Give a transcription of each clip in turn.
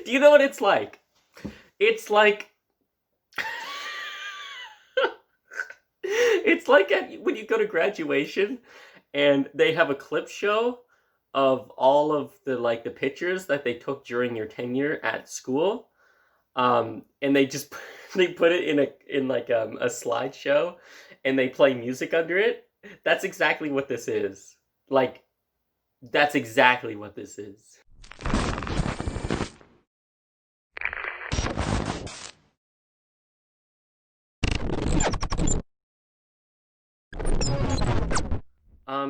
Do you know what it's like? It's like it's like when you go to graduation and they have a clip show of all of the like the pictures that they took during your tenure at school. And they just they put it in like a slideshow and they play music under it. That's exactly what this is. Like that's exactly what this is.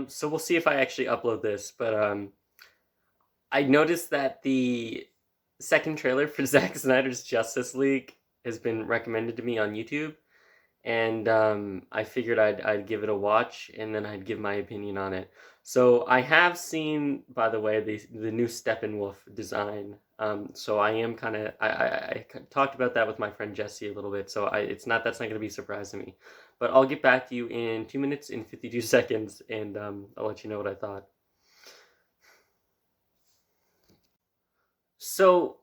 So we'll see if I actually upload this, but I noticed that the second trailer for Zack Snyder's Justice League has been recommended to me on YouTube, and I figured I'd give it a watch, and then I'd give my opinion on it. So I have seen, by the way, the new Steppenwolf design. So I am kind of I talked about that with my friend Jesse a little bit. So that's not going to be a surprise to me, but I'll get back to you in 2 minutes and 52 seconds, and I'll let you know what I thought. So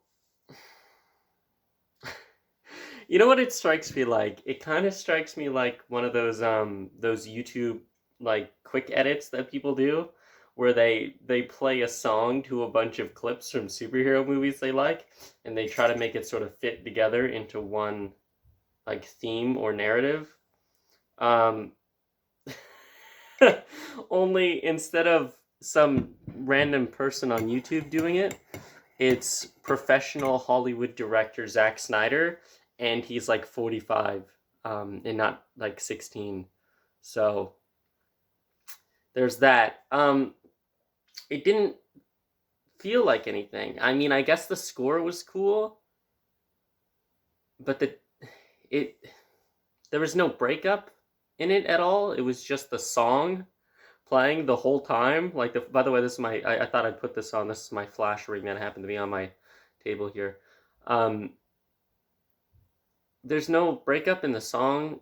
you know what it strikes me like? It kind of strikes me like one of those YouTube like quick edits that people do where they play a song to a bunch of clips from superhero movies they like and they try to make it sort of fit together into one like theme or narrative. Um Only instead of some random person on YouTube doing it, it's professional Hollywood director Zack Snyder, and he's like 45, and not like 16. So there's that. It didn't feel like anything. I mean, I guess the score was cool, but it there was no breakup in it at all. It was just the song playing the whole time. Like by the way, this is my I thought I'd put this on. This is my flash ring that happened to be on my table here. Um, there's no breakup in the song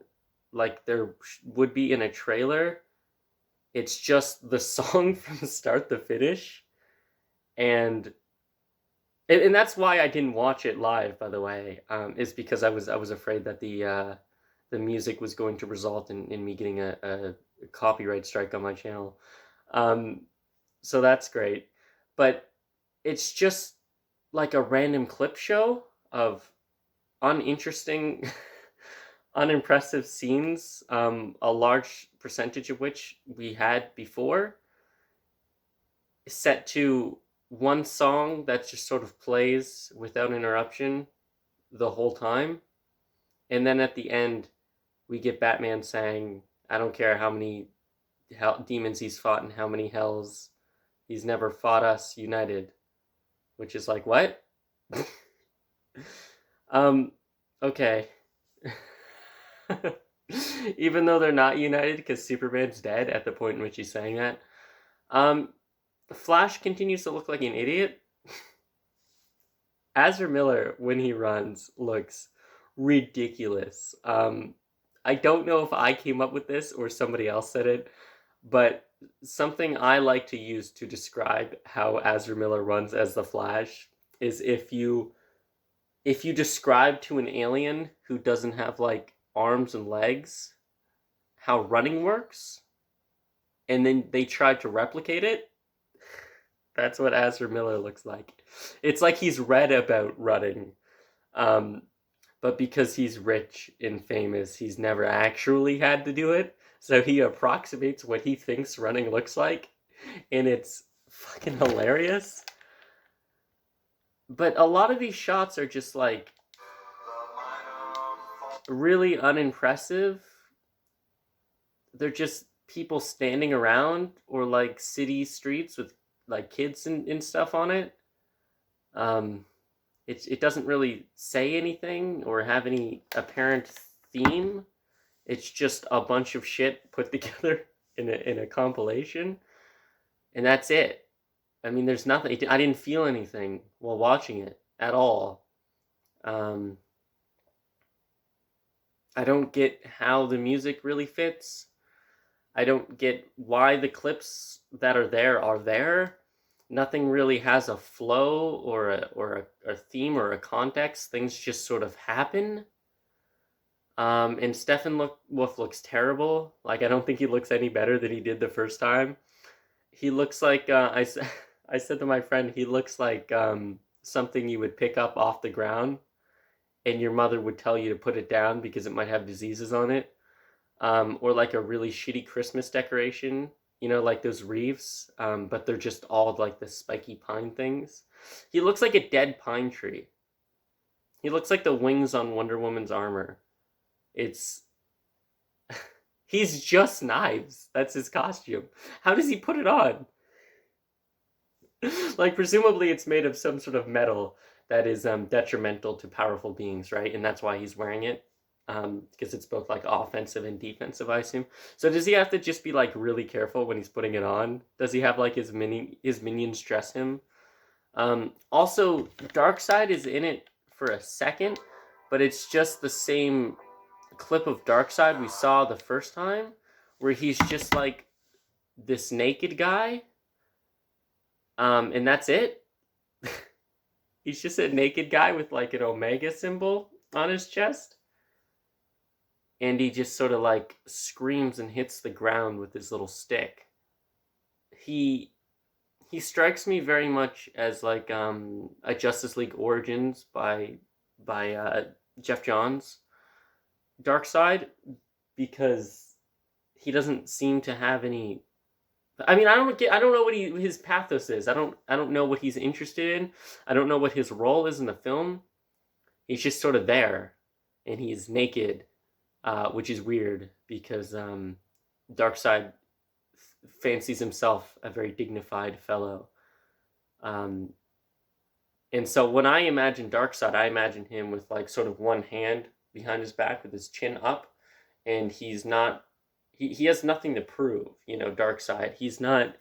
like there would be in a trailer. It's just the song from start to finish, and that's why I didn't watch it live. By the way, is because I was afraid that the music was going to result in me getting a copyright strike on my channel. Um, so that's great, but it's just like a random clip show of uninteresting, unimpressive scenes, a large percentage of which we had before, set to one song that just sort of plays without interruption the whole time. And then at the end, we get Batman saying, I don't care how many demons he's fought and how many hells, he's never fought us united. Which is like, what? um, okay. Even though they're not united because Superman's dead at the point in which he's saying that. Um, Flash continues to look like an idiot. Ezra Miller, when he runs, looks ridiculous. I don't know if I came up with this or somebody else said it, but something I like to use to describe how Ezra Miller runs as the Flash is if you describe to an alien who doesn't have like arms and legs how running works, and then they try to replicate it, that's what Ezra Miller looks like. It's like he's read about running, um, but because he's rich and famous, he's never actually had to do it. So he approximates what he thinks running looks like, and it's fucking hilarious. But a lot of these shots are just like really unimpressive. They're just people standing around or like city streets with like kids and stuff on it. Um, it doesn't really say anything or have any apparent theme. It's just a bunch of shit put together in a compilation, and that's it. I mean, there's nothing. I didn't feel anything while watching it at all. Um, I don't get how the music really fits. I don't get why the clips that are there are there. Nothing really has a flow or a theme or a context. Things just sort of happen. And Wolf looks terrible. Like, I don't think he looks any better than he did the first time. He looks like I said to my friend, he looks like something you would pick up off the ground, and your mother would tell you to put it down because it might have diseases on it. Or like a really shitty Christmas decoration, like those wreaths, but they're just all like the spiky pine things. He looks like a dead pine tree. He looks like the wings on Wonder Woman's armor. It's He's just Knives. That's his costume. How does he put it on? Like, presumably it's made of some sort of metal that is detrimental to powerful beings, right? And that's why he's wearing it. Because it's both like offensive and defensive, I assume. So does he have to just be like really careful when he's putting it on? Does he have like his minions dress him? Also, Darkseid is in it for a second, but it's just the same clip of Darkseid we saw the first time, where he's just like this naked guy, and that's it. He's just a naked guy with like an Omega symbol on his chest, and he just sort of like screams and hits the ground with his little stick. He strikes me very much as like a Justice League Origins by Jeff Johns Darkseid, because he doesn't seem to have any. I mean, I don't know what his pathos is. I don't know what he's interested in. I don't know what his role is in the film. He's just sort of there, and he's naked, which is weird because Darkseid fancies himself a very dignified fellow. And so when I imagine Darkseid, I imagine him with like sort of one hand behind his back with his chin up, and he's not. He has nothing to prove, Darkseid. He's not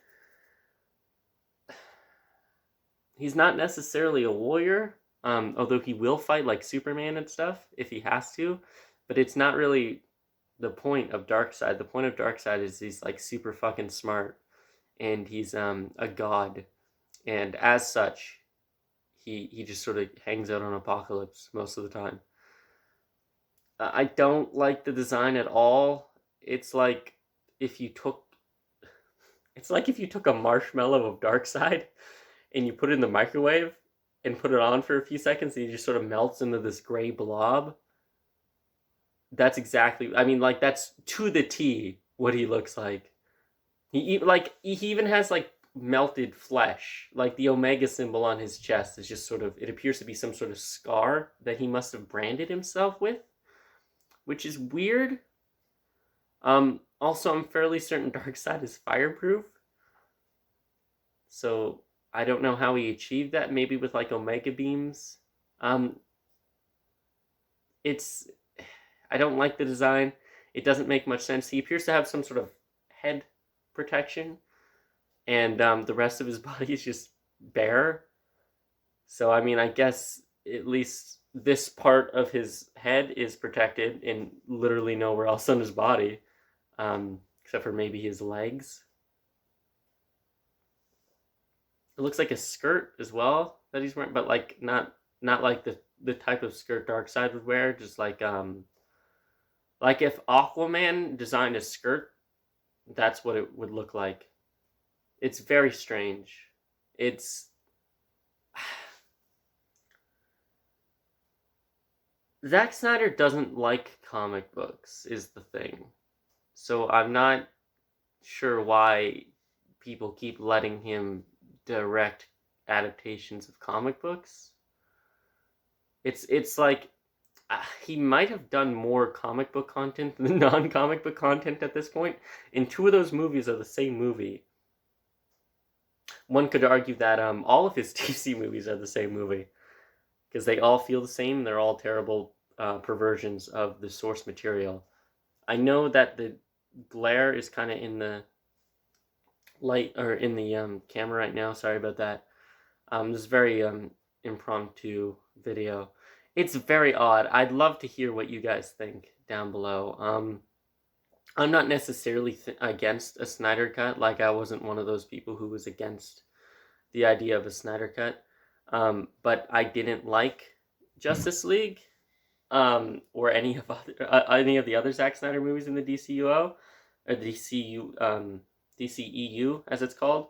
necessarily a warrior, although he will fight like Superman and stuff if he has to, but it's not really the point of Darkseid. The point of Darkseid is he's like super fucking smart, and he's a god, and as such, he just sort of hangs out on Apocalypse most of the time. I don't like the design at all. It's like if you took a marshmallow of Darkseid and you put it in the microwave and put it on for a few seconds, and he just sort of melts into this gray blob. That's exactly. I mean, like, that's to the T what he looks like. He even has like melted flesh. Like, the Omega symbol on his chest is just sort of. It appears to be some sort of scar that he must have branded himself with, which is weird. Also, I'm fairly certain Darkseid is fireproof. So I don't know how he achieved that. Maybe with like Omega beams. I don't like the design. It doesn't make much sense. He appears to have some sort of head protection, and the rest of his body is just bare. So I mean, I guess at least this part of his head is protected, and literally nowhere else on his body, except for maybe his legs. It looks like a skirt as well that he's wearing, but like not like the type of skirt Darkseid would wear. Just like if Aquaman designed a skirt, that's what it would look like. It's very strange. It's Zack Snyder doesn't like comic books, is the thing. So I'm not sure why people keep letting him direct adaptations of comic books. It's like he might have done more comic book content than non-comic book content at this point, and two of those movies are the same movie. One could argue that all of his DC movies are the same movie, because they all feel the same. They're all terrible perversions of the source material. I know that the glare is kind of in the light, or in the camera right now. Sorry about that. This is very impromptu video. It's very odd. I'd love to hear what you guys think down below. I'm not necessarily against a Snyder Cut. Like, I wasn't one of those people who was against the idea of a Snyder Cut. But I didn't like Justice League, or any of the other Zack Snyder movies in the DCUO, or DCEU as it's called.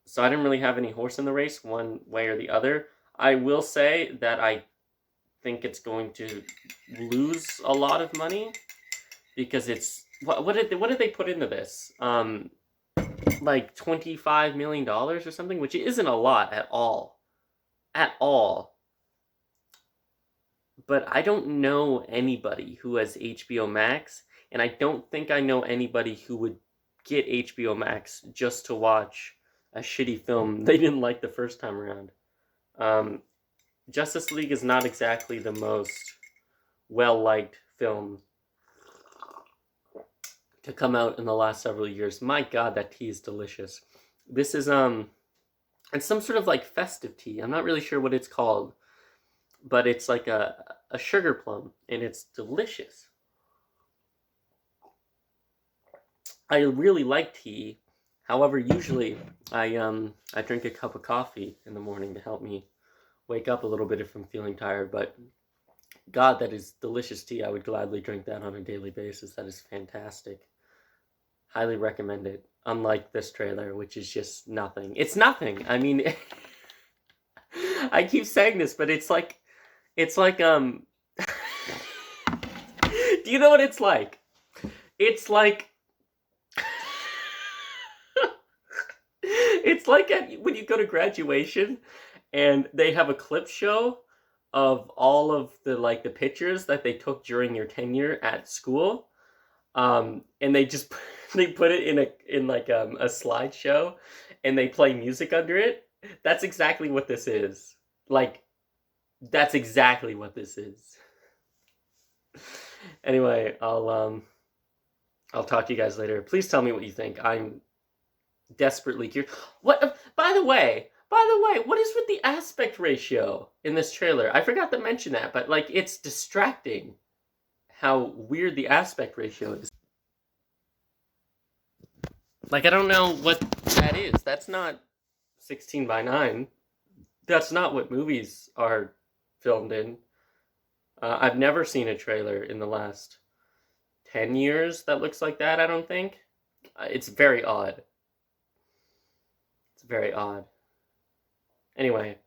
So I didn't really have any horse in the race one way or the other. I will say that I think it's going to lose a lot of money because it's what did they put into this? Like $25 million or something, which isn't a lot at all. At all. But I don't know anybody who has HBO Max, and I don't think I know anybody who would get HBO Max just to watch a shitty film they didn't like the first time around. Justice League is not exactly the most well-liked film to come out in the last several years. My God, that tea is delicious. This is it's some sort of like festive tea. I'm not really sure what it's called, but it's like a sugar plum, and it's delicious. I really like tea. However, usually I drink a cup of coffee in the morning to help me wake up a little bit if I'm feeling tired. But God, that is delicious tea. I would gladly drink that on a daily basis. That is fantastic. Highly recommend it. Unlike this trailer, which is just nothing. It's nothing. I mean, I keep saying this, but it's like do you know what it's like? It's like it's like when you go to graduation and they have a clip show of all of the pictures that they took during your tenure at school, and they just they put it in a slideshow, and they play music under it. That's exactly what this is. That's exactly what this is. Anyway, I'll talk to you guys later. Please tell me what you think. I'm desperately curious. What? By the way, what is with the aspect ratio in this trailer? I forgot to mention that, but it's distracting how weird the aspect ratio is. I don't know what that is. That's not 16:9. That's not what movies are filmed in. I've never seen a trailer in the last 10 years that looks like that, I don't think. It's very odd. It's very odd. Anyway,